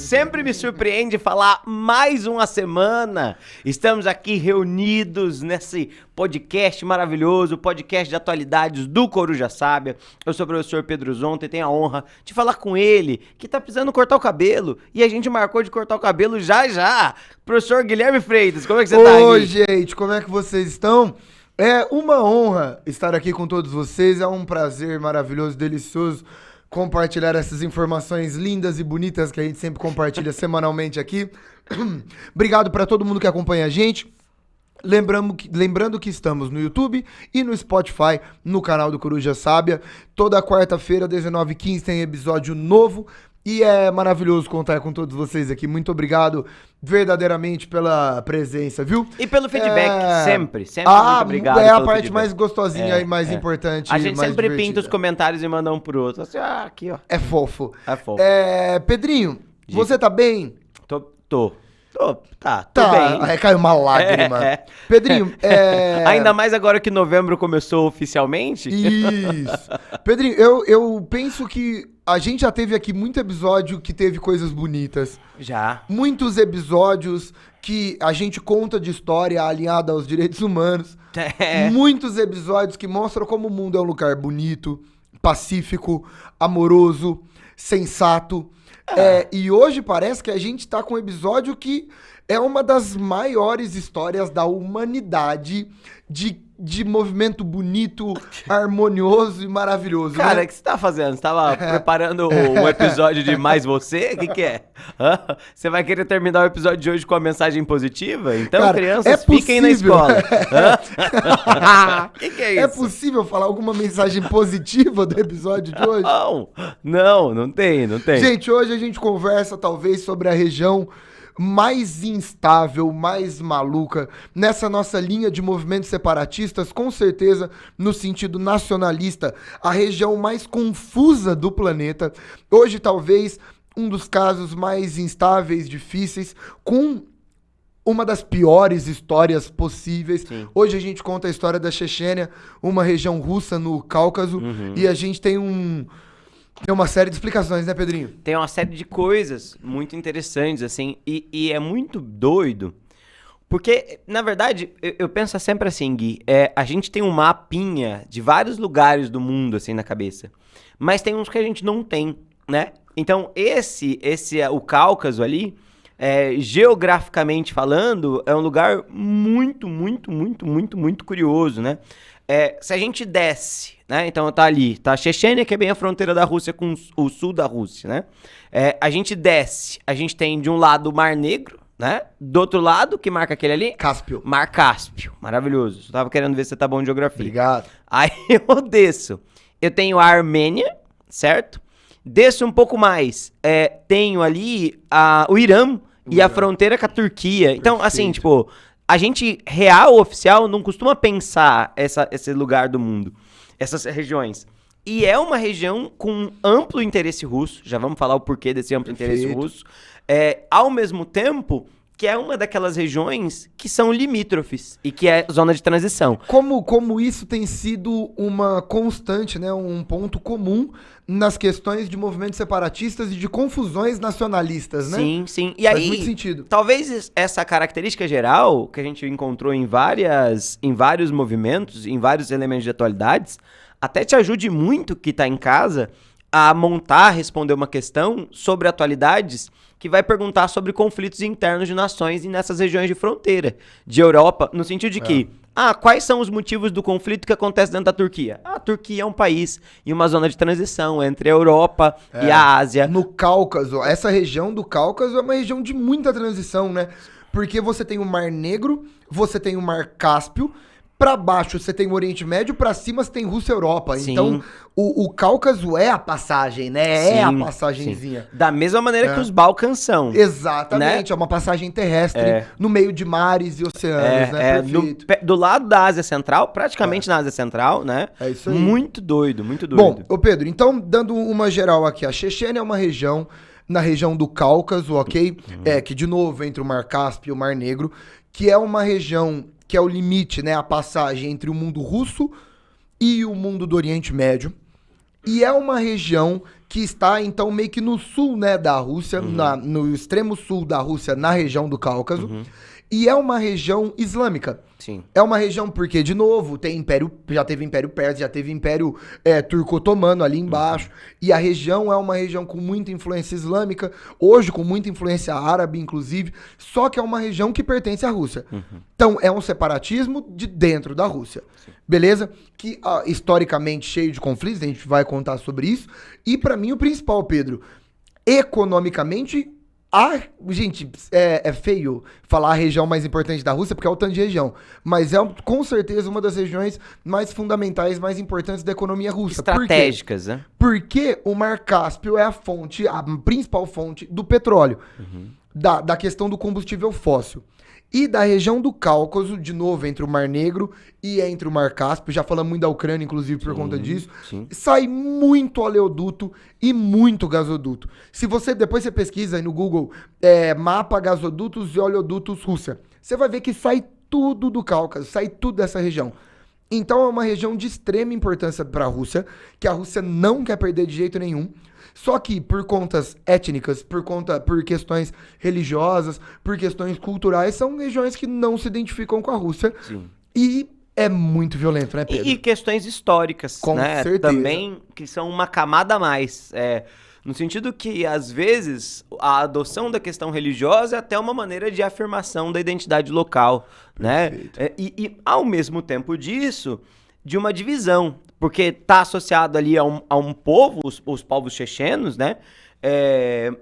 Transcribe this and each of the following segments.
sempre me surpreende falar mais uma semana. Estamos aqui reunidos nesse podcast maravilhoso, podcast de atualidades do Coruja Sábia. Eu sou o professor Pedro Zonta e tenho a honra de falar com ele, que tá precisando cortar o cabelo. E a gente marcou de cortar o cabelo já já. Professor Guilherme Freitas, como é que você tá, Oi, gente, como é que vocês estão? É uma honra estar aqui com todos vocês, é um prazer maravilhoso, delicioso compartilhar essas informações lindas e bonitas que a gente sempre compartilha semanalmente aqui. Obrigado para todo mundo que acompanha a gente. Lembrando que estamos no YouTube e no Spotify, no canal do Coruja Sábia. Toda quarta-feira, 19h15, tem episódio novo. E é maravilhoso contar com todos vocês aqui. Muito obrigado verdadeiramente pela presença, viu? E pelo feedback, sempre muito obrigado. É a pelo parte feedback. mais gostosinha e mais importante. A gente mais sempre divertida. pinta os comentários e manda um pro outro. Assim, aqui, ó. É fofo. É fofo. Pedrinho, Diga. você tá bem? Tô Tá, bem. aí caiu uma lágrima. Pedrinho, Ainda mais agora que novembro começou oficialmente. Isso. Pedrinho, eu penso que a gente já teve aqui muito episódio que teve coisas bonitas. Já. Muitos episódios que a gente conta de história alinhada aos direitos humanos. Muitos episódios que mostram como o mundo é um lugar bonito, pacífico, amoroso, sensato. E hoje parece que a gente tá com um episódio que é uma das maiores histórias da humanidade de movimento bonito, harmonioso e maravilhoso. Cara, né? o que você tá fazendo? Você tava preparando um episódio de Mais Você? O que é? Hã? Você vai querer terminar o episódio de hoje com uma mensagem positiva? Então, Cara, crianças, fiquem na escola. O que é isso? É possível falar alguma mensagem positiva do episódio de hoje? Não tem. Gente, hoje a gente conversa talvez sobre a região mais instável, mais maluca, nessa nossa linha de movimentos separatistas, com certeza no sentido nacionalista, a região mais confusa do planeta. Hoje talvez um dos casos mais instáveis, difíceis, com uma das piores histórias possíveis. Sim. Hoje a gente conta a história da Chechênia, uma região russa no Cáucaso, e a gente tem uma série de explicações, né, Pedrinho? Tem uma série de coisas muito interessantes, assim, e é muito doido, porque, na verdade, eu penso sempre assim, Gui, a gente tem um mapinha de vários lugares do mundo, assim, na cabeça, mas tem uns que a gente não tem, né? Então, o Cáucaso ali, geograficamente falando, é um lugar muito, muito, muito, muito, muito curioso, né? Se a gente desce, né? Então tá ali, tá a Chechênia, que é bem a fronteira da Rússia com o sul da Rússia, né? A gente desce, a gente tem de um lado o Mar Negro, né? Do outro lado, que marca aquele ali? Cáspio. Mar Cáspio, maravilhoso. Eu tava querendo ver se você tá bom de geografia. Obrigado. Aí eu desço, eu tenho a Armênia, certo? Desço um pouco mais, tenho ali o Irã e a fronteira com a Turquia. Então, assim, tipo, a gente, real, oficial, não costuma pensar esse lugar do mundo, essas regiões. E é uma região com amplo interesse russo, já vamos falar o porquê desse amplo interesse russo. Ao mesmo tempo que é uma daquelas regiões que são limítrofes e que é zona de transição. Como isso tem sido uma constante, né, um ponto comum nas questões de movimentos separatistas e de confusões nacionalistas, né? Sim. E Faz aí, muito sentido. Talvez essa característica geral que a gente encontrou em vários movimentos, em vários elementos de atualidades, até te ajude muito que tá em casa a responder uma questão sobre atualidades que vai perguntar sobre conflitos internos de nações e nessas regiões de fronteira de Europa, no sentido de que, quais são os motivos do conflito que acontece dentro da Turquia? A Turquia é um país e uma zona de transição entre a Europa e a Ásia. No Cáucaso, essa região do Cáucaso é uma região de muita transição, né? Porque você tem o Mar Negro, você tem o Mar Cáspio, pra baixo você tem o Oriente Médio, pra cima você tem Rússia e Europa. Sim. Então, o Cáucaso é a passagem, né? Sim, a passagenzinha. sim. Da mesma maneira que os Balcãs são. Exatamente, né? É uma passagem terrestre no meio de mares e oceanos, né? Perfeito. Do lado da Ásia Central, praticamente na Ásia Central, né? É isso aí. Muito doido, muito doido. Bom, ô Pedro, então, dando uma geral aqui, a Chechênia é uma região, na região do Cáucaso, ok? Que, de novo, entre o Mar Cáspio e o Mar Negro, que é uma região que é o limite, né? A passagem entre o mundo russo e o mundo do Oriente Médio. E é uma região que está, então, meio que no sul, né, da Rússia, no extremo sul da Rússia, na região do Cáucaso. E é uma região islâmica. Sim. É uma região porque, de novo, tem império, já teve Império Persa, já teve Império Turco-Otomano ali embaixo. E a região é uma região com muita influência islâmica, hoje com muita influência árabe, inclusive, só que é uma região que pertence à Rússia. Então, é um separatismo de dentro da Rússia. Sim. Beleza? Que, historicamente, cheio de conflitos, a gente vai contar sobre isso. E, pra mim, o principal, Pedro, economicamente... gente, é feio falar a região mais importante da Rússia, porque é o tanto de região. Mas é, com certeza, uma das regiões mais fundamentais, mais importantes da economia russa. Estratégicas, né? Porque o Mar Cáspio é a principal fonte do petróleo. Da questão do combustível fóssil. E da região do Cáucaso, de novo, entre o Mar Negro e entre o Mar Cáspio, já falamos muito da Ucrânia, inclusive, por conta disso, sai muito oleoduto e muito gasoduto. Se depois você pesquisa aí no Google, mapa gasodutos e oleodutos Rússia, você vai ver que sai tudo do Cáucaso, sai tudo dessa região. Então é uma região de extrema importância para a Rússia, que a Rússia não quer perder de jeito nenhum. Só que por contas étnicas, por questões religiosas, por questões culturais, são regiões que não se identificam com a Rússia. Sim. E é muito violento, né, Pedro? E questões históricas, com né? certeza. Também que são uma camada a mais. No sentido que, às vezes, a adoção da questão religiosa é até uma maneira de afirmação da identidade local, né? E, ao mesmo tempo disso, de uma divisão. Porque está associado ali a um povo, os povos chechenos, né?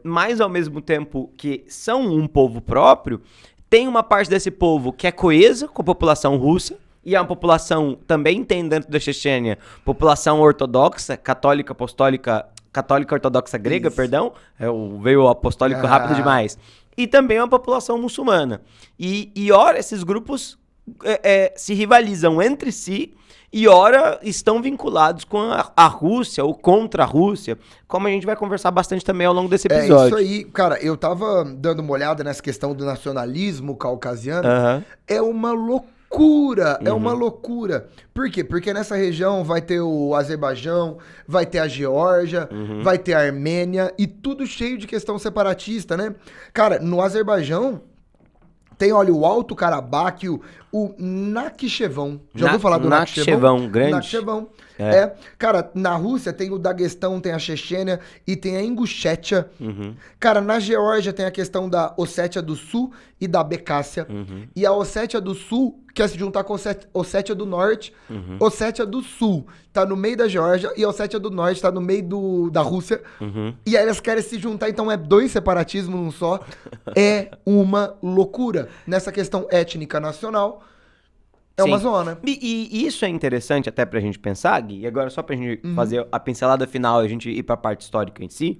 Mas ao mesmo tempo que são um povo próprio, tem uma parte desse povo que é coesa com a população russa, e é uma população, também tem dentro da Chechênia, população ortodoxa, católica, apostólica, católica ortodoxa grega, perdão, veio o apostólico rápido demais, e também uma população muçulmana. E ora, esses grupos se rivalizam entre si, e ora estão vinculados com a Rússia ou contra a Rússia, como a gente vai conversar bastante também ao longo desse episódio. É isso aí, cara, eu tava dando uma olhada nessa questão do nacionalismo caucasiano, é uma loucura, é uma loucura. Por quê? Porque nessa região vai ter o Azerbaijão, vai ter a Geórgia, vai ter a Armênia, e tudo cheio de questão separatista, né? Cara, no Azerbaijão... tem, olha, o Alto Karabakh, o Nakhchevão. Já ouviu falar do Nakhchevão? Grande. Nakhchevão. Cara, na Rússia tem o Daguestão, tem a Chechênia e tem a Ingushétia. Cara, na Geórgia tem a questão da Ossétia do Sul e da Abcásia. E a Ossétia do Sul quer se juntar com a Ossétia do Norte. Ossétia do Sul tá no meio da Geórgia e a Ossétia do Norte tá no meio da Rússia. E aí elas querem se juntar, então é 2 separatismos num só. É uma loucura nessa questão étnica nacional. É uma zona. E isso é interessante até pra gente pensar, Gui, e agora só pra gente fazer a pincelada final e a gente ir pra parte histórica em si,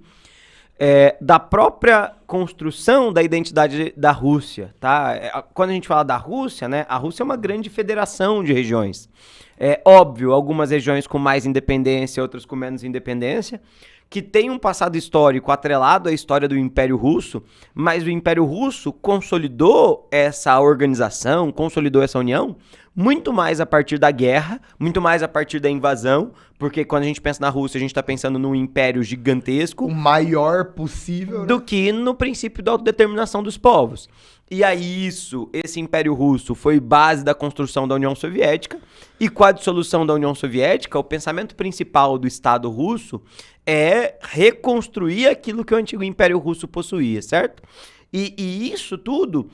da própria construção da identidade da Rússia, tá? Quando a gente fala da Rússia, né, a Rússia é uma grande federação de regiões. É óbvio, algumas regiões com mais independência, outras com menos independência, que tem um passado histórico atrelado à história do Império Russo, mas o Império Russo consolidou essa organização, consolidou essa união, muito mais a partir da guerra, muito mais a partir da invasão, porque quando a gente pensa na Rússia, a gente está pensando num império gigantesco. O maior possível, do que no princípio da autodeterminação dos povos. E aí esse Império Russo foi base da construção da União Soviética, e com a dissolução da União Soviética, o pensamento principal do Estado russo é reconstruir aquilo que o antigo Império Russo possuía, certo? E isso tudo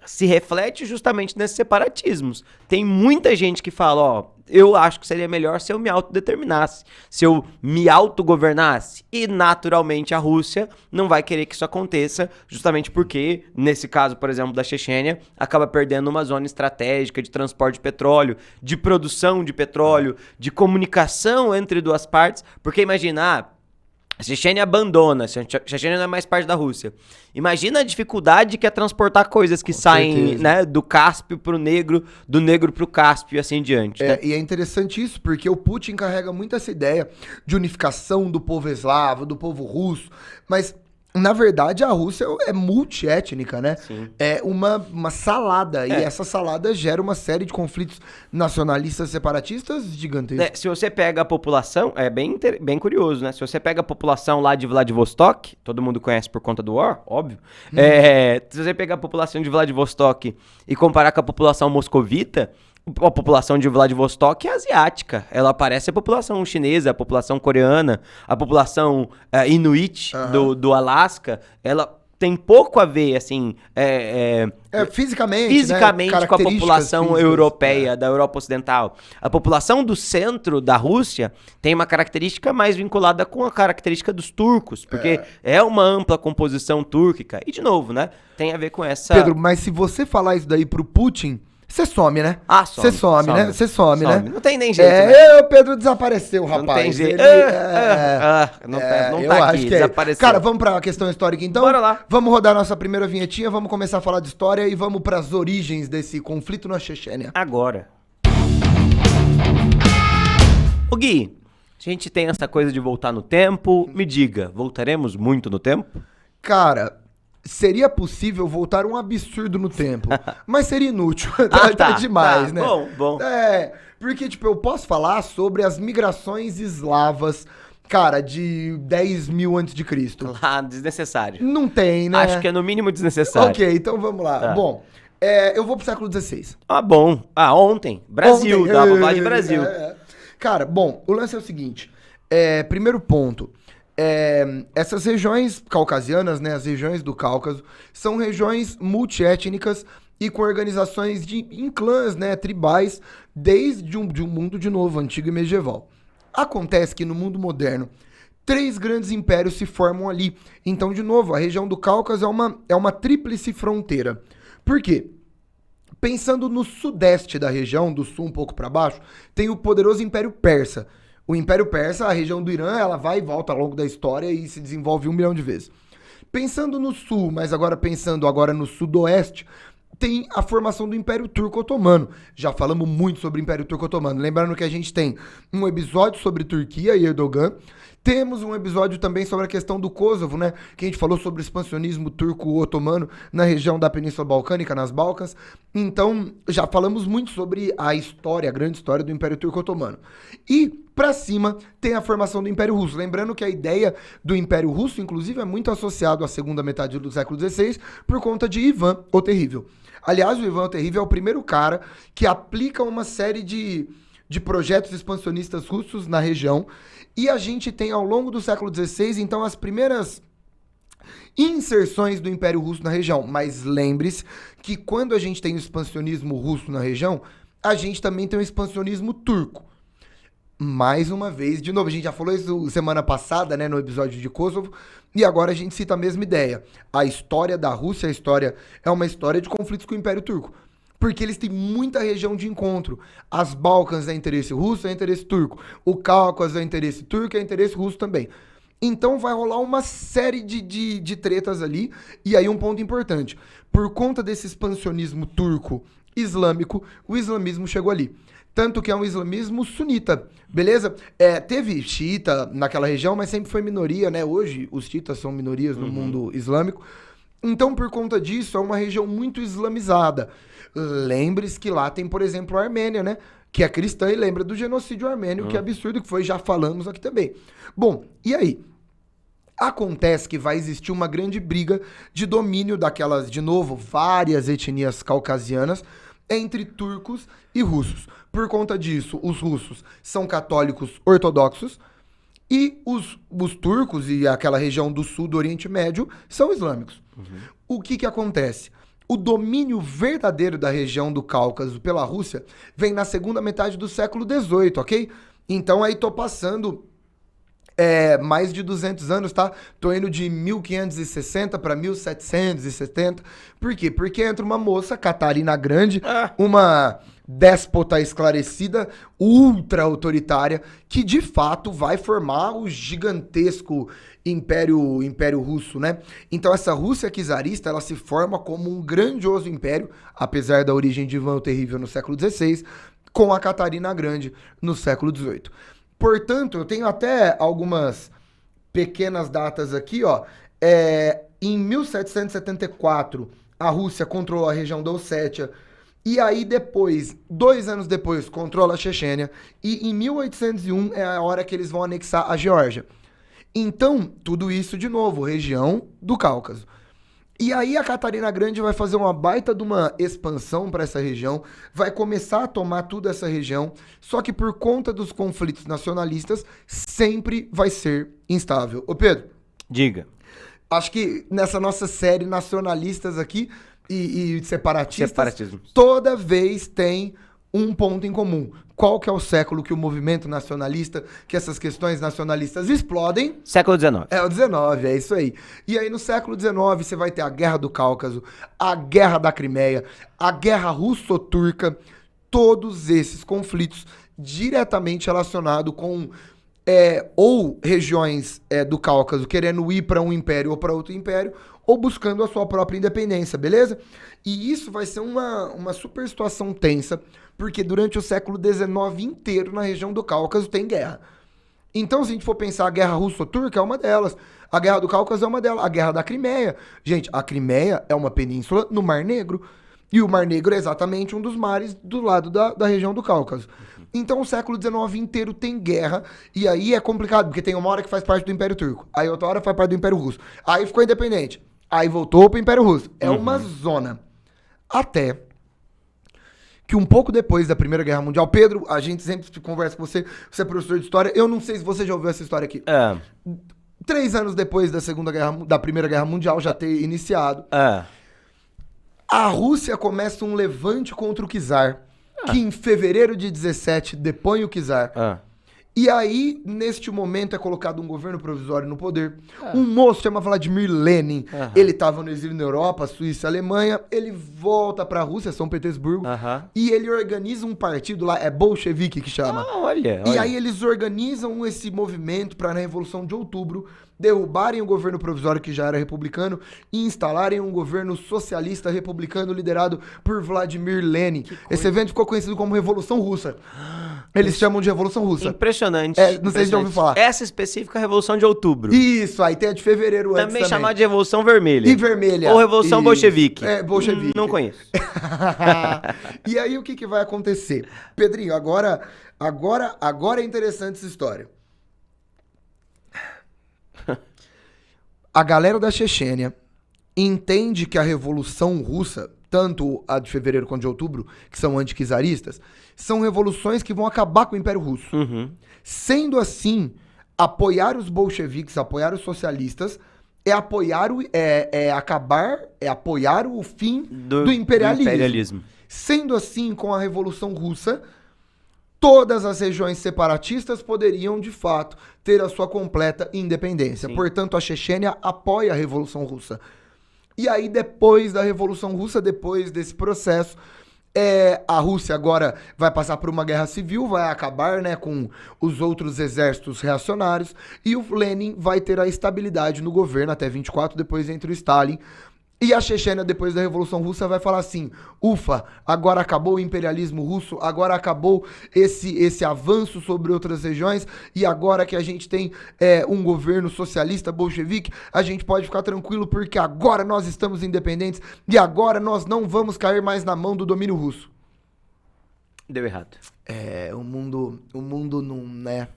se reflete justamente nesses separatismos. Tem muita gente que fala, eu acho que seria melhor se eu me autodeterminasse, se eu me autogovernasse. E, naturalmente, a Rússia não vai querer que isso aconteça, justamente porque, nesse caso, por exemplo, da Chechênia, acaba perdendo uma zona estratégica de transporte de petróleo, de produção de petróleo, de comunicação entre duas partes. Porque, imagina, a Chechênia abandona, a Chechênia não é mais parte da Rússia. Imagina a dificuldade que é transportar coisas que saem, né, do Cáspio pro Negro, do Negro pro Cáspio e assim diante. Né? E é interessante isso, porque o Putin carrega muito essa ideia de unificação do povo eslavo, do povo russo, mas Na verdade, a Rússia é multiétnica, né? Sim. É uma salada. E essa salada gera uma série de conflitos nacionalistas separatistas gigantescos. Se você pega a população, é bem curioso, né? Se você pega a população lá de Vladivostok, todo mundo conhece por conta do War, óbvio. Se você pegar a população de Vladivostok e comparar com a população moscovita, a população de Vladivostok é asiática. Ela parece a população chinesa, a população coreana, a população inuit do Alasca. Ela tem pouco a ver, assim... Fisicamente, né? Com a população físicas, europeia, da Europa Ocidental. A população do centro da Rússia tem uma característica mais vinculada com a característica dos turcos, porque é uma ampla composição túrquica. E, de novo, né? Tem a ver com essa... Pedro, mas se você falar isso daí pro Putin... Você some, né? Some. Você some, né? Você some, né? Não tem nem jeito, né? O Pedro desapareceu, rapaz. Não tem jeito. Não eu tá acho aqui, que é. desapareceu. Cara, vamos pra questão histórica, então? Bora lá. Vamos rodar nossa primeira vinhetinha, vamos começar a falar de história e vamos pras origens desse conflito na Chechênia. Agora. O Gui, a gente tem essa coisa de voltar no tempo. Me diga, voltaremos muito no tempo? Cara... Seria possível voltar um absurdo no tempo, mas seria inútil. Tá demais, né? Bom. Porque, tipo, eu posso falar sobre as migrações eslavas, cara, de 10 mil antes de Cristo. Lá, desnecessário. Não tem, né? Acho que é no mínimo desnecessário. Ok, então vamos lá. Tá. Bom, eu vou pro século XVI. Bom. Ontem. Brasil, Ontem. dá pra falar de Brasil. Cara, bom, o lance é o seguinte. Primeiro ponto. Essas regiões caucasianas, né, as regiões do Cáucaso, são regiões multiétnicas e com organizações em clãs, né, tribais, desde um mundo, de novo, antigo e medieval. Acontece que no mundo moderno, 3 grandes impérios se formam ali. Então, de novo, a região do Cáucaso é uma tríplice fronteira. Por quê? Pensando no sudeste da região, do sul um pouco para baixo, tem o poderoso Império Persa. O Império Persa, a região do Irã, ela vai e volta ao longo da história e se desenvolve 1 milhão de vezes. Pensando no sul, mas pensando no sudoeste, tem a formação do Império Turco Otomano. Já falamos muito sobre o Império Turco Otomano. Lembrando que a gente tem um episódio sobre Turquia e Erdogan. Temos um episódio também sobre a questão do Kosovo, né? Que a gente falou sobre o expansionismo turco-otomano na região da Península Balcânica, nas Balcãs. Então, já falamos muito sobre a grande história do Império Turco-Otomano. E, pra cima, tem a formação do Império Russo. Lembrando que a ideia do Império Russo, inclusive, é muito associado à segunda metade do século XVI por conta de Ivan o Terrível. Aliás, o Ivan o Terrível é o primeiro cara que aplica uma série de projetos expansionistas russos na região. E a gente tem, ao longo do século XVI, então, as primeiras inserções do Império Russo na região. Mas lembre-se que quando a gente tem o expansionismo russo na região, a gente também tem o expansionismo turco. Mais uma vez, de novo, a gente já falou isso semana passada, né, no episódio de Kosovo, e agora a gente cita a mesma ideia. A história da Rússia, é uma história de conflitos com o Império Turco. Porque eles têm muita região de encontro. As Balcãs é interesse russo, é interesse turco. O Cáucaso é interesse turco, é interesse russo também. Então vai rolar uma série de tretas ali. E aí um ponto importante. Por conta desse expansionismo turco-islâmico, o islamismo chegou ali. Tanto que é um islamismo sunita, beleza? Teve xiita naquela região, mas sempre foi minoria, né? Hoje os xiitas são minorias no mundo islâmico. Então, por conta disso, é uma região muito islamizada. Lembre-se que lá tem, por exemplo, a Armênia, né? Que é cristã e lembra do genocídio armênio, que é absurdo que foi, já falamos aqui também. Bom, e aí? Acontece que vai existir uma grande briga de domínio daquelas, de novo, várias etnias caucasianas entre turcos e russos. Por conta disso, os russos são católicos ortodoxos e os turcos e aquela região do sul do Oriente Médio são islâmicos. O que acontece? O domínio verdadeiro da região do Cáucaso pela Rússia vem na segunda metade do século XVIII, ok? Então aí tô passando mais de 200 anos, tá? Tô indo de 1560 para 1770. Por quê? Porque entra uma moça, Catarina Grande, uma déspota esclarecida, ultra autoritária, que de fato vai formar o gigantesco Império Russo, né? Então essa Rússia czarista, ela se forma como um grandioso império, apesar da origem de Ivan o Terrível no século XVI, com a Catarina Grande no século XVIII. Portanto, eu tenho até algumas pequenas datas aqui, ó. Em 1774, a Rússia controlou a região da Ossétia. E aí depois, 2 anos depois, controla a Chechênia. E em 1801 é a hora que eles vão anexar a Geórgia. Então, tudo isso de novo, região do Cáucaso. E aí a Catarina Grande vai fazer uma baita de uma expansão para essa região, vai começar a tomar toda essa região, só que por conta dos conflitos nacionalistas, sempre vai ser instável. Ô Pedro, Diga. acho que nessa nossa série nacionalistas aqui e separatistas, Separatismo. toda vez tem um ponto em comum. Qual que é o século que o movimento nacionalista, que essas questões nacionalistas explodem? Século XIX. É o 19, é isso aí. E aí no século 19 você vai ter a Guerra do Cáucaso, a Guerra da Crimeia, a Guerra Russo-Turca, todos esses conflitos diretamente relacionados com ou regiões do Cáucaso querendo ir para um império ou para outro império, ou buscando a sua própria independência, beleza? E isso vai ser uma super situação tensa, porque durante o século XIX inteiro na região do Cáucaso tem guerra. Então, se a gente for pensar, a Guerra Russo-Turca é uma delas. A Guerra do Cáucaso é uma delas. A Guerra da Crimeia. Gente, a Crimeia é uma península no Mar Negro. E o Mar Negro é exatamente um dos mares do lado da região do Cáucaso. Então, o século XIX inteiro tem guerra. E aí é complicado, porque tem uma hora que faz parte do Império Turco. Aí outra hora faz parte do Império Russo. Aí ficou independente. Aí voltou pro Império Russo. É uma zona. Até que um pouco depois da Primeira Guerra Mundial, Pedro, a gente sempre conversa com você, você é professor de história, eu não sei se você já ouviu essa história aqui. 3 anos depois da Primeira Guerra Mundial já ter iniciado, a Rússia começa um levante contra o czar, que em fevereiro de 17 depõe o czar. E aí, neste momento, é colocado um governo provisório no poder. Um moço chama Vladimir Lenin. Ele estava no exílio na Europa, Suíça, Alemanha. Ele volta para a Rússia, São Petersburgo. E ele organiza um partido lá, é bolchevique que chama. Olha. E aí eles organizam esse movimento para, na Revolução de Outubro, derrubarem o governo provisório, que já era republicano, e instalarem um governo socialista republicano liderado por Vladimir Lenin. Esse evento ficou conhecido como Revolução Russa. Eles chamam de Revolução Russa. Impressionante. Não sei se já ouviu falar. Essa específica é a Revolução de Outubro. Isso, aí tem a de fevereiro antes Também chamada de Revolução Vermelha. E vermelha. Ou Revolução Bolchevique. Bolchevique. Não conheço. E aí o que vai acontecer? Pedrinho, agora é interessante essa história. A galera da Chechênia entende que a Revolução Russa, tanto a de fevereiro quanto de outubro, que são antiquizaristas, são revoluções que vão acabar com o Império Russo. Sendo assim, apoiar os bolcheviques, apoiar os socialistas, é apoiar o fim do imperialismo. Sendo assim, com a Revolução Russa, todas as regiões separatistas poderiam, de fato, ter a sua completa independência. Portanto, a Chechênia apoia a Revolução Russa. E aí, depois da Revolução Russa, depois desse processo, a Rússia agora vai passar por uma guerra civil, vai acabar, né, com os outros exércitos reacionários, e o Lenin vai ter a estabilidade no governo até 24, depois entra o Stalin. E a Chechênia, depois da Revolução Russa, vai falar assim: ufa, agora acabou o imperialismo russo, agora acabou esse avanço sobre outras regiões, e agora que a gente tem um governo socialista bolchevique, a gente pode ficar tranquilo porque agora nós estamos independentes e agora nós não vamos cair mais na mão do domínio russo. Deu errado. O mundo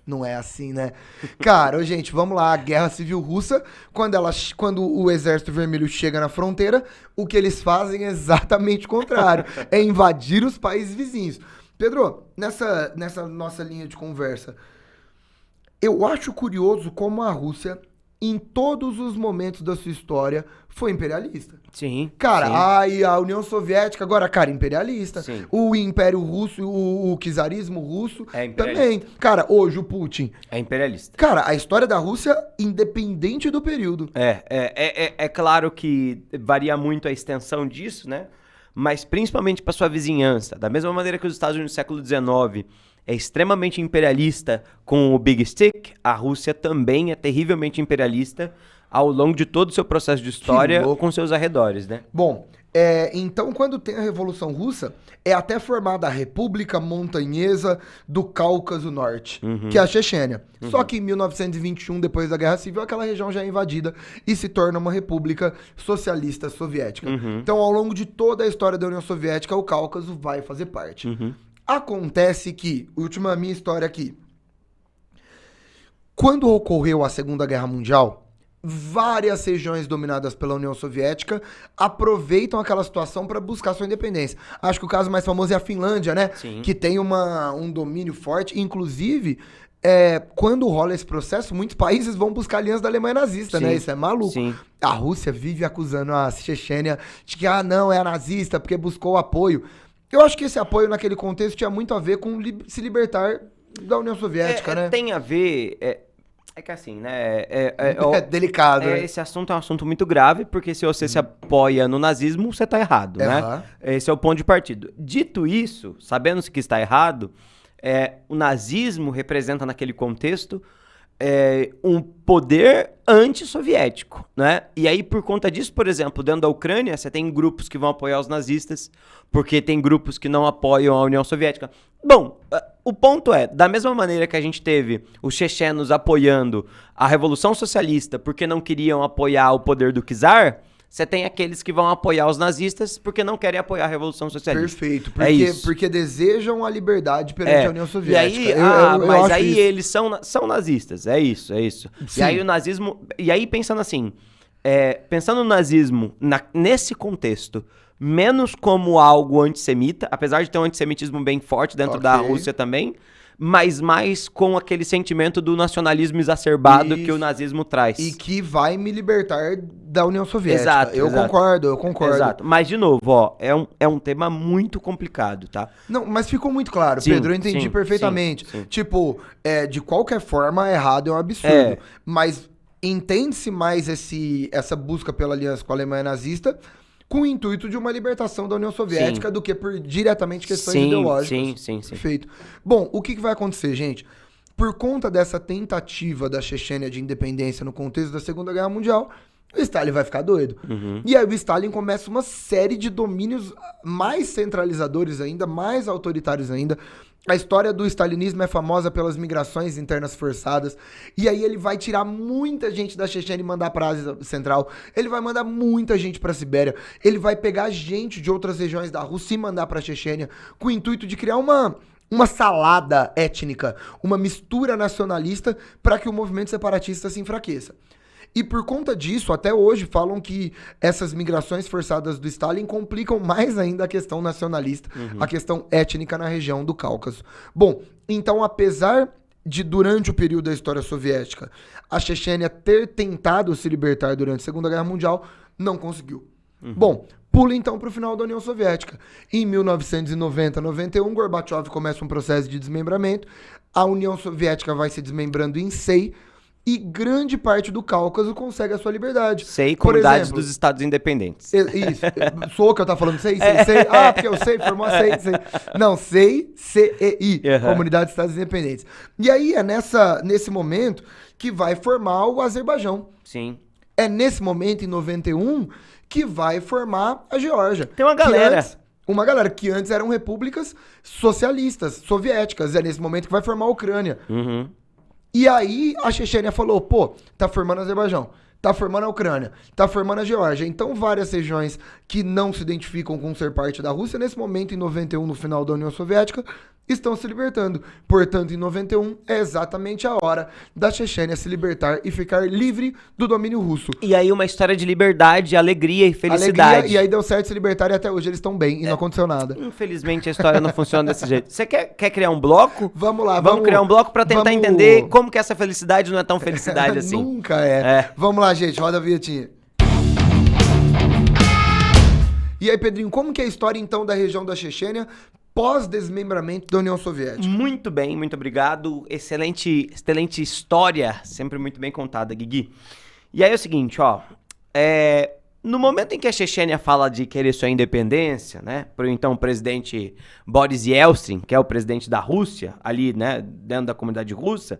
não é assim, né? Cara, gente, vamos lá. A Guerra Civil Russa, quando o Exército Vermelho chega na fronteira, o que eles fazem é exatamente o contrário. É invadir os países vizinhos. Pedro, nessa nossa linha de conversa, eu acho curioso como a Rússia, em todos os momentos da sua história, foi imperialista. Sim. Cara, a União Soviética, agora, cara, imperialista. Sim. O Império Russo, o czarismo russo imperialista. também. Cara, hoje o Putin. É imperialista. Cara, a história da Rússia, independente do período. É claro que varia muito a extensão disso, né? Mas principalmente para sua vizinhança. Da mesma maneira que os Estados Unidos no século XIX é extremamente imperialista com o Big Stick, a Rússia também é terrivelmente imperialista ao longo de todo o seu processo de história louco. com seus arredores, né? Bom, então quando tem a Revolução Russa, é até formada a República Montanhesa do Cáucaso Norte, que é a Chechênia. Só que em 1921, depois da Guerra Civil, aquela região já é invadida e se torna uma república socialista soviética. Então, ao longo de toda a história da União Soviética, o Cáucaso vai fazer parte. Acontece que, última minha história aqui, quando ocorreu a Segunda Guerra Mundial, várias regiões dominadas pela União Soviética aproveitam aquela situação para buscar sua independência. Acho que o caso mais famoso é a Finlândia, né? Sim. Que tem um domínio forte. Inclusive, quando rola esse processo, muitos países vão buscar aliança da Alemanha nazista, Sim. né? Isso é maluco. Sim. A Rússia vive acusando a Chechênia de que, não, é nazista porque buscou apoio. Eu acho que esse apoio naquele contexto tinha muito a ver com se libertar da União Soviética, né? Tem a ver... É que assim, né? É delicado, né? Esse assunto é um assunto muito grave, porque se você se apoia no nazismo, você tá errado, né? Esse é o ponto de partida. Dito isso, sabendo que está errado, o nazismo representa naquele contexto um poder antissoviético, né? E aí, por conta disso, por exemplo, dentro da Ucrânia, você tem grupos que vão apoiar os nazistas, porque tem grupos que não apoiam a União Soviética. Bom, o ponto da mesma maneira que a gente teve os chechenos apoiando a Revolução Socialista porque não queriam apoiar o poder do czar, você tem aqueles que vão apoiar os nazistas porque não querem apoiar a Revolução Socialista. Perfeito, isso. Porque desejam a liberdade perante a União Soviética. E aí, mas aí isso. Eles são nazistas, é isso. Sim. E aí o nazismo... E aí pensando assim, pensando no nazismo nesse contexto, menos como algo antissemita, apesar de ter um antissemitismo bem forte dentro da Rússia também, mas mais com aquele sentimento do nacionalismo exacerbado que o nazismo traz. E que vai me libertar da União Soviética. Exato. Eu concordo. Exato. Mas, de novo, é um tema muito complicado, tá? Não, mas ficou muito claro, sim, Pedro, eu entendi perfeitamente. Sim. Tipo, de qualquer forma, errado é um absurdo. Mas entende-se mais essa busca pela aliança com a Alemanha nazista com o intuito de uma libertação da União Soviética do que por diretamente questões ideológicas. Sim. Perfeito. Bom, o que vai acontecer, gente? Por conta dessa tentativa da Chechênia de independência no contexto da Segunda Guerra Mundial, o Stalin vai ficar doido. E aí o Stalin começa uma série de domínios mais centralizadores ainda, mais autoritários ainda. A história do stalinismo é famosa pelas migrações internas forçadas. E aí ele vai tirar muita gente da Chechênia e mandar para a Ásia Central. Ele vai mandar muita gente para a Sibéria. Ele vai pegar gente de outras regiões da Rússia e mandar para a Chechênia com o intuito de criar uma salada étnica, uma mistura nacionalista para que o movimento separatista se enfraqueça. E por conta disso, até hoje, falam que essas migrações forçadas do Stalin complicam mais ainda a questão nacionalista, a questão étnica na região do Cáucaso. Bom, então apesar de, durante o período da história soviética, a Chechênia ter tentado se libertar durante a Segunda Guerra Mundial, não conseguiu. Bom, pula então para o final da União Soviética. Em 1990-91, Gorbachev começa um processo de desmembramento, a União Soviética vai se desmembrando em SEI, e grande parte do Cáucaso consegue a sua liberdade. SEI, Comunidades dos Estados Independentes. Isso. Sou que eu tava falando SEI? Porque eu sei, formou a SEI. Não, SEI, CEI, Comunidade dos Estados Independentes. E aí é nesse momento que vai formar o Azerbaijão. Sim. É nesse momento, em 91, que vai formar a Geórgia. Tem uma galera. Uma galera que antes eram repúblicas socialistas, soviéticas. É nesse momento que vai formar a Ucrânia. E aí a Chechênia falou, tá formando o Azerbaijão, tá formando a Ucrânia, tá formando a Geórgia. Então várias regiões que não se identificam com ser parte da Rússia, nesse momento, em 91, no final da União Soviética, estão se libertando. Portanto, em 91, é exatamente a hora da Chechênia se libertar e ficar livre do domínio russo. E aí uma história de liberdade, alegria e felicidade. E aí deu certo se libertar e até hoje eles estão bem e não aconteceu nada. Infelizmente a história não funciona desse jeito. Você quer criar um bloco? Vamos lá. Vamos criar um bloco pra tentar entender como que essa felicidade não é tão felicidade assim. Nunca é. Vamos lá, gente. Roda a vinhetinha. E aí, Pedrinho, como que é a história então da região da Chechênia pós-desmembramento da União Soviética? Muito bem, muito obrigado. Excelente história, sempre muito bem contada, Guigui. E aí é o seguinte, no momento em que a Chechênia fala de querer sua independência, né, pro então presidente Boris Yeltsin, que é o presidente da Rússia, ali, né, dentro da comunidade russa,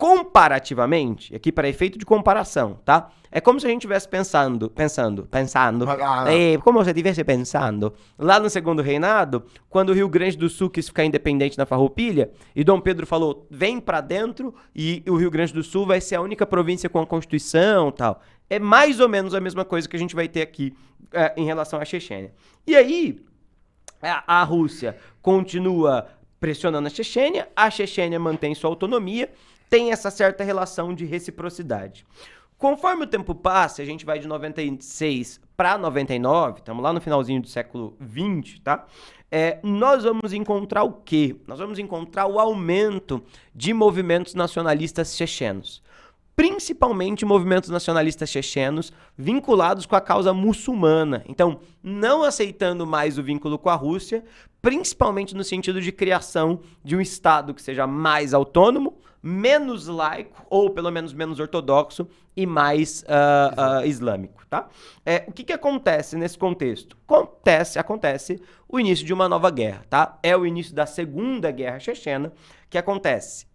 Comparativamente, aqui para efeito de comparação, tá? É como se a gente estivesse pensando, como se estivesse pensando, lá no Segundo Reinado, quando o Rio Grande do Sul quis ficar independente na Farroupilha, e Dom Pedro falou, vem pra dentro, e o Rio Grande do Sul vai ser a única província com a Constituição e tal. É mais ou menos a mesma coisa que a gente vai ter aqui em relação à Chechênia. E aí, a Rússia continua pressionando a Chechênia mantém sua autonomia, tem essa certa relação de reciprocidade. Conforme o tempo passa, a gente vai de 96 para 99, estamos lá no finalzinho do século XX, tá? Nós vamos encontrar o quê? Nós vamos encontrar o aumento de movimentos nacionalistas chechenos. Principalmente movimentos nacionalistas chechenos vinculados com a causa muçulmana. Então, não aceitando mais o vínculo com a Rússia, principalmente no sentido de criação de um Estado que seja mais autônomo, menos laico, ou pelo menos menos ortodoxo, e mais islâmico, tá? O que acontece nesse contexto? Acontece o início de uma nova guerra, tá? É o início da Segunda Guerra Chechena, que acontece,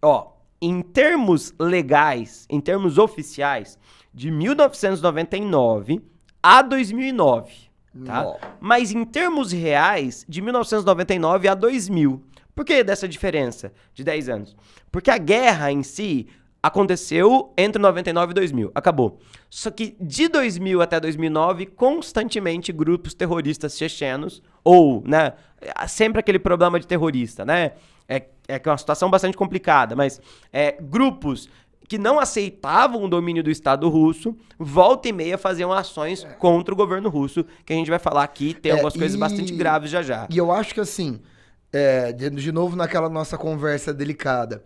em termos legais, em termos oficiais, de 1999 a 2009, tá? Não. Mas em termos reais, de 1999 a 2000. Por que dessa diferença de 10 anos? Porque a guerra em si aconteceu entre 99 e 2000, acabou. Só que de 2000 até 2009, constantemente grupos terroristas chechenos, ou, né, sempre aquele problema de terrorista, né? É que é uma situação bastante complicada, mas grupos que não aceitavam o domínio do Estado russo, volta e meia faziam ações contra o governo russo, que a gente vai falar aqui, tem algumas coisas bastante graves já. E eu acho que assim, de novo naquela nossa conversa delicada,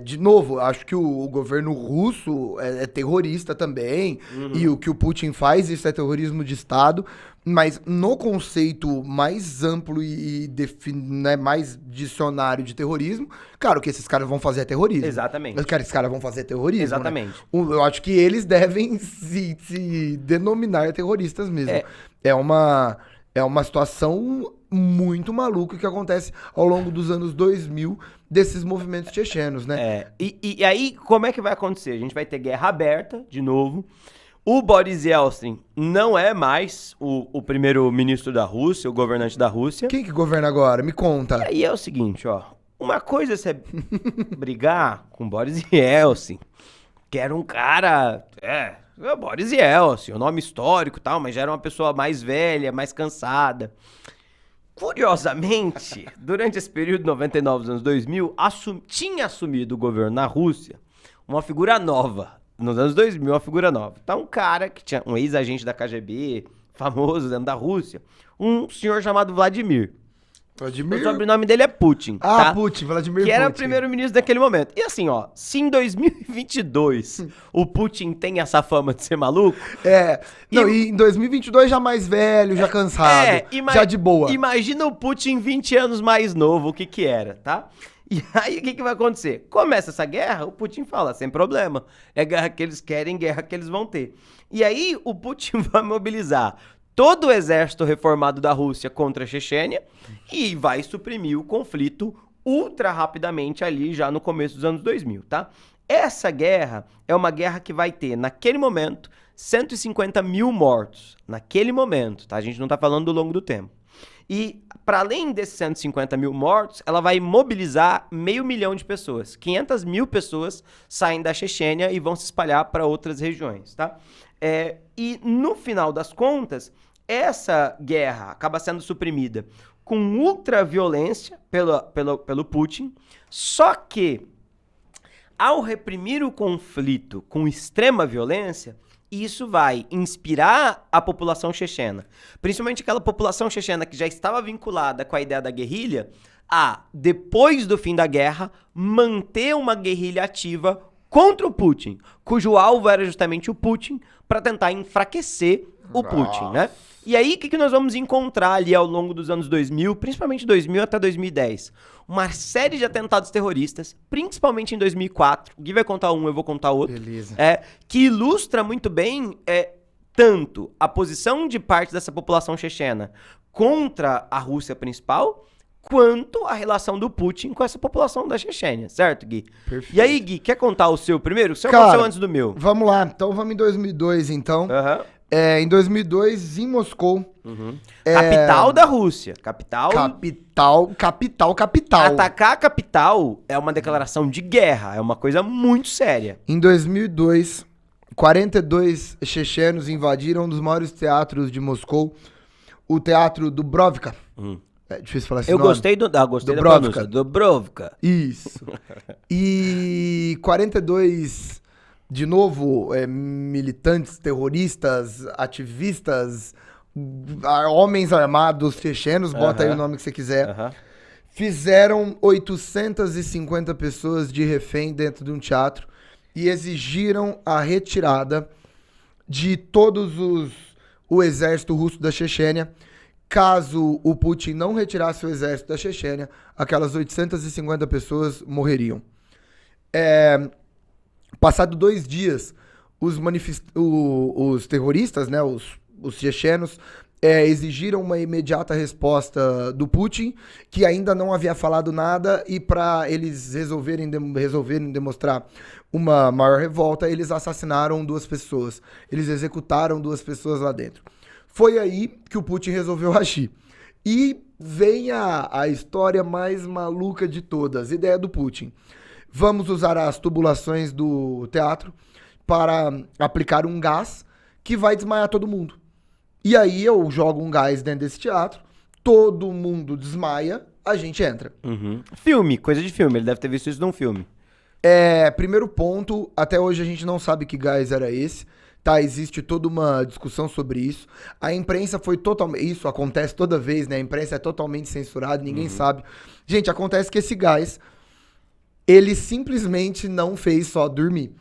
de novo, acho que o governo russo é terrorista também, e o que o Putin faz, isso é terrorismo de Estado, mas no conceito mais amplo e né, mais dicionário de terrorismo, cara, o que esses caras vão fazer é terrorismo. Exatamente. Cara, esses caras vão fazer terrorismo, Exatamente. Né? Eu acho que eles devem se denominar terroristas mesmo. É uma situação muito maluca que acontece ao longo dos anos 2000 desses movimentos chechenos, né? E aí, como é que vai acontecer? A gente vai ter guerra aberta, de novo. O Boris Yeltsin não é mais o primeiro-ministro da Rússia, o governante da Rússia. Quem que governa agora? Me conta. E aí é o seguinte, uma coisa é você brigar com Boris Yeltsin, que era um cara... Boris Yeltsin, o nome histórico e tal, mas já era uma pessoa mais velha, mais cansada. Curiosamente, durante esse período de 99 dos anos 2000, tinha assumido o governo na Rússia uma figura nova. Nos anos 2000, uma figura nova. Então, um cara que tinha um ex-agente da KGB, famoso dentro da Rússia, um senhor chamado Vladimir. O sobrenome dele é Putin. Tá? Putin, Vladimir que Putin. era primeiro-ministro daquele momento. E assim, se em 2022 o Putin tem essa fama de ser maluco... E em 2022 já mais velho, já cansado, já de boa. Imagina o Putin 20 anos mais novo, o que era, tá? E aí, o que vai acontecer? Começa essa guerra, o Putin fala, sem problema. É guerra que eles querem, guerra que eles vão ter. E aí, o Putin vai mobilizar todo o exército reformado da Rússia contra a Chechênia e vai suprimir o conflito ultra rapidamente ali, já no começo dos anos 2000, tá? Essa guerra é uma guerra que vai ter, naquele momento, 150 mil mortos. Naquele momento, tá? A gente não tá falando do longo do tempo. E, para além desses 150 mil mortos, ela vai mobilizar 500 mil de pessoas. 500 mil pessoas saem da Chechênia e vão se espalhar para outras regiões, tá? E, no final das contas, essa guerra acaba sendo suprimida com ultraviolência pelo Putin, só que, ao reprimir o conflito com extrema violência, isso vai inspirar a população chechena, principalmente aquela população chechena que já estava vinculada com a ideia da guerrilha, a, depois do fim da guerra, manter uma guerrilha ativa contra o Putin, cujo alvo era justamente o Putin, para tentar enfraquecer o Putin, né? E aí, o que nós vamos encontrar ali ao longo dos anos 2000, principalmente 2000 até 2010? Uma série de atentados terroristas, principalmente em 2004. O Gui vai contar um, eu vou contar outro. Beleza. Que ilustra muito bem tanto a posição de parte dessa população chechena contra a Rússia principal, quanto a relação do Putin com essa população da Chechênia, certo, Gui? Perfeito. E aí, Gui, quer contar o seu primeiro? O seu Cara, aconteceu antes do meu. Vamos lá, então vamos em 2002, então. Aham. Em 2002, em Moscou. Capital da Rússia. Capital. Capital. Atacar a capital é uma declaração de guerra. É uma coisa muito séria. Em 2002, 42 chechenos invadiram um dos maiores teatros de Moscou, o Teatro Dubrovka. É difícil falar esse nome. Gostei da pronúncia. Dubrovka. Isso. E 42, de novo, militantes, terroristas, ativistas, homens armados chechenos, bota aí o nome que você quiser, fizeram 850 pessoas de refém dentro de um teatro e exigiram a retirada de todos o exército russo da Chechênia. Caso o Putin não retirasse o exército da Chechênia, aquelas 850 pessoas morreriam. Passado 2 dias, os terroristas, né, os chechenos, exigiram uma imediata resposta do Putin, que ainda não havia falado nada, e para eles resolverem demonstrar uma maior revolta, eles assassinaram 2 pessoas. Eles executaram 2 pessoas lá dentro. Foi aí que o Putin resolveu agir. E vem a história mais maluca de todas, a ideia do Putin. Vamos usar as tubulações do teatro para aplicar um gás que vai desmaiar todo mundo. E aí eu jogo um gás dentro desse teatro, todo mundo desmaia, a gente entra. Filme, coisa de filme. Ele deve ter visto isso num filme. Primeiro ponto, até hoje a gente não sabe que gás era esse. Tá, existe toda uma discussão sobre isso. A imprensa foi totalmente... Isso acontece toda vez, né? A imprensa é totalmente censurada, ninguém sabe. Gente, acontece que esse gás, ele simplesmente não fez só dormir.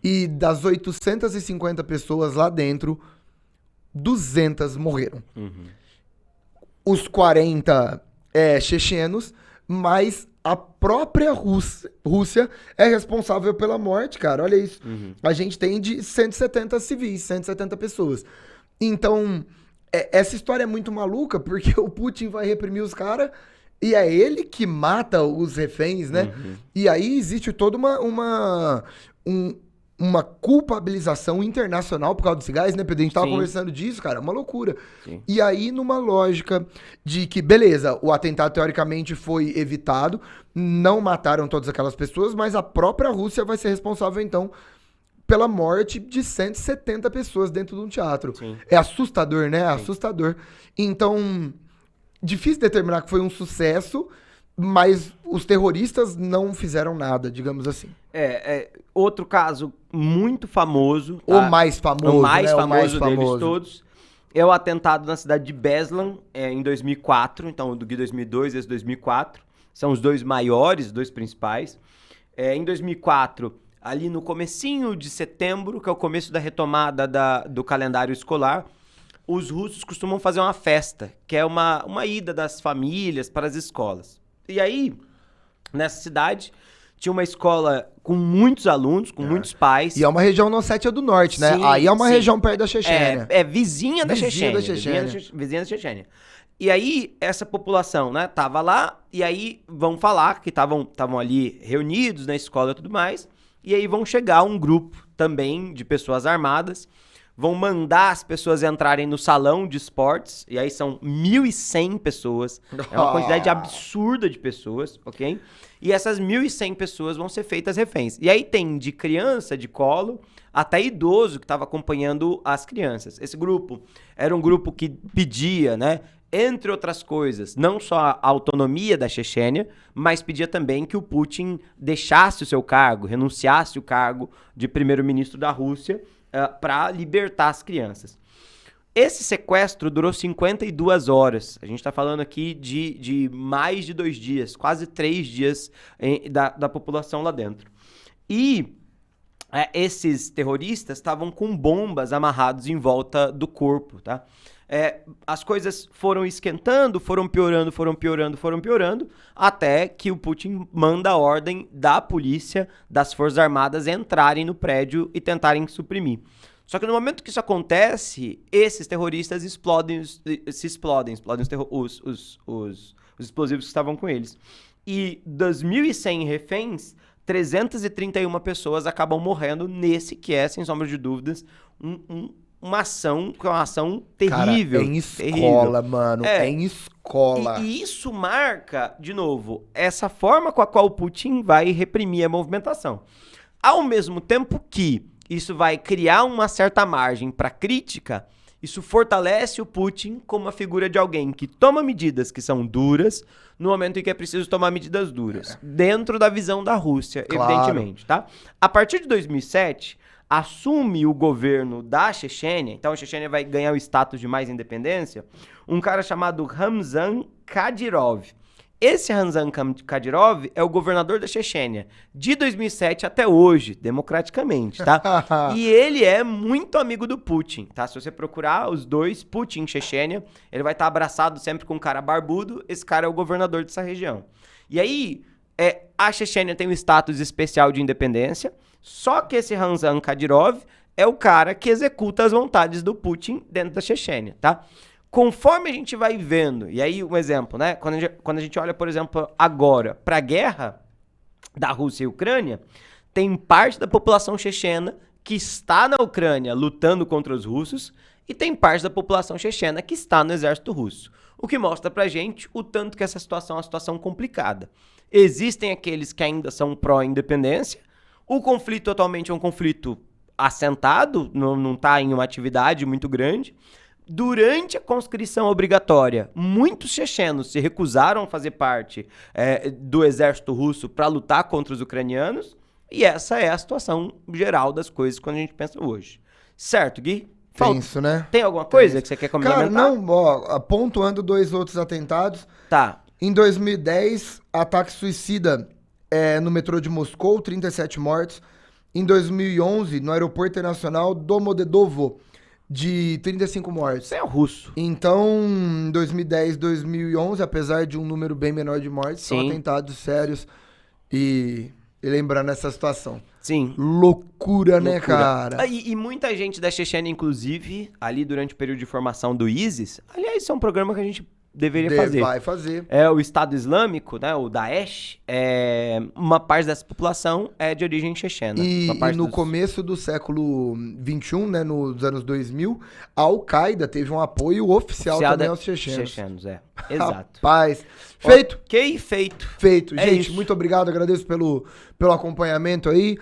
E das 850 pessoas lá dentro, 200 morreram. Os 40 chechenos, mas a própria Rússia é responsável pela morte, cara. Olha isso. A gente tem de 170 civis, 170 pessoas. Então, essa história é muito maluca, porque o Putin vai reprimir os caras e é ele que mata os reféns, né? E aí existe toda uma culpabilização internacional por causa desse gás, né, Pedro? A gente tava conversando disso, cara, é uma loucura. Sim. E aí, numa lógica de que, beleza, o atentado teoricamente foi evitado, não mataram todas aquelas pessoas, mas a própria Rússia vai ser responsável, então, pela morte de 170 pessoas dentro de um teatro. Sim. É assustador, né? É assustador. Então, difícil determinar que foi um sucesso, mas os terroristas não fizeram nada, digamos assim. Outro caso muito famoso. Tá? O mais famoso, o mais né? famoso deles todos é o atentado na cidade de Beslan, em 2004. Então, do Gui 2002 e esse 2004. São os 2 maiores, os 2 principais. Em 2004, ali no comecinho de setembro, que é o começo da retomada do calendário escolar, os russos costumam fazer uma festa, que é uma ida das famílias para as escolas. E aí, nessa cidade, tinha uma escola com muitos alunos, com muitos pais. E é uma região na Ossétia do Norte, né? Sim, aí é uma região perto da Chechênia. Vizinha da Chechênia. Vizinha da Chechênia. E aí, essa população, né, tava lá, e aí vão falar que estavam ali reunidos na escola e tudo mais, e aí vão chegar um grupo também de pessoas armadas, vão mandar as pessoas entrarem no salão de esportes, e aí são 1.100 pessoas. É uma quantidade absurda de pessoas, ok? E essas 1.100 pessoas vão ser feitas reféns. E aí tem de criança, de colo, até idoso que estava acompanhando as crianças. Esse grupo era um grupo que pedia, né, entre outras coisas, não só a autonomia da Chechênia, mas pedia também que o Putin deixasse o seu cargo, renunciasse o cargo de primeiro-ministro da Rússia, para libertar as crianças. Esse sequestro durou 52 horas. A gente está falando aqui de mais de 2 dias, quase 3 dias da população lá dentro. E esses terroristas estavam com bombas amarrados em volta do corpo, tá? As coisas foram esquentando, foram piorando, até que o Putin manda a ordem da polícia, das Forças Armadas entrarem no prédio e tentarem suprimir. Só que no momento que isso acontece, esses terroristas explodem os os explosivos que estavam com eles. E das 1.100 reféns, 331 pessoas acabam morrendo nesse que é, sem sombra de dúvidas, uma ação que é uma ação terrível. Cara, é em escola, mano. É em escola. E isso marca, de novo, essa forma com a qual o Putin vai reprimir a movimentação. Ao mesmo tempo que isso vai criar uma certa margem para crítica, isso fortalece o Putin como uma figura de alguém que toma medidas que são duras no momento em que é preciso tomar medidas duras, dentro da visão da Rússia, evidentemente, tá? A partir de 2007, assume o governo da Chechênia, então a Chechênia vai ganhar o status de mais independência, um cara chamado Ramzan Kadyrov. Esse Ramzan Kadyrov é o governador da Chechênia de 2007 até hoje, democraticamente, tá? E ele é muito amigo do Putin, tá? Se você procurar os dois, Putin e Chechênia, ele vai estar abraçado sempre com um cara barbudo, esse cara é o governador dessa região. E aí, a Chechênia tem um status especial de independência, só que esse Ramzan Kadyrov é o cara que executa as vontades do Putin dentro da Chechênia, tá? Conforme a gente vai vendo, e aí um exemplo, né? Quando a gente olha, por exemplo, agora para a guerra da Rússia e Ucrânia, tem parte da população chechena que está na Ucrânia lutando contra os russos e tem parte da população chechena que está no exército russo. O que mostra pra gente o tanto que essa situação é uma situação complicada. Existem aqueles que ainda são pró-independência. O conflito atualmente é um conflito assentado, não está em uma atividade muito grande. Durante a conscrição obrigatória, muitos chechenos se recusaram a fazer parte do exército russo para lutar contra os ucranianos, e essa é a situação geral das coisas quando a gente pensa hoje. Certo, Gui? Tenso, né? Tem alguma coisa que você quer complementar? Cara, não, ó, pontuando 2 outros atentados. Tá. Em 2010, ataque suicida no metrô de Moscou, 37 mortos. Em 2011, no aeroporto internacional Domodedovo, de 35 mortos. Isso é russo. Então, em 2010, 2011, apesar de um número bem menor de mortes, são atentados sérios e lembrando essa situação. Sim. Loucura, né, cara? E muita gente da Chechênia, inclusive, ali durante o período de formação do ISIS, aliás, isso é um programa que a gente deveria fazer. Vai fazer. O Estado Islâmico, né, o Daesh, uma parte dessa população é de origem chechena. E no começo do século XXI, né, nos anos 2000, a Al-Qaeda teve um apoio oficial também aos chechenos. Exato. Rapaz. Feito? Ok, feito. Feito. Gente, isso. muito obrigado, agradeço pelo acompanhamento aí.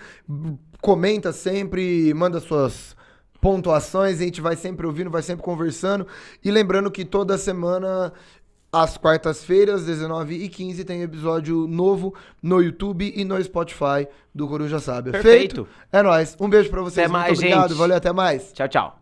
Comenta sempre, manda suas pontuações, a gente vai sempre ouvindo, vai sempre conversando. E lembrando que toda semana, às quartas-feiras, 19h15, tem episódio novo no YouTube e no Spotify do Coruja Sábia. Perfeito. É nóis. Um beijo pra vocês. Até mais, muito obrigado. gente. Valeu, até mais. Tchau, tchau.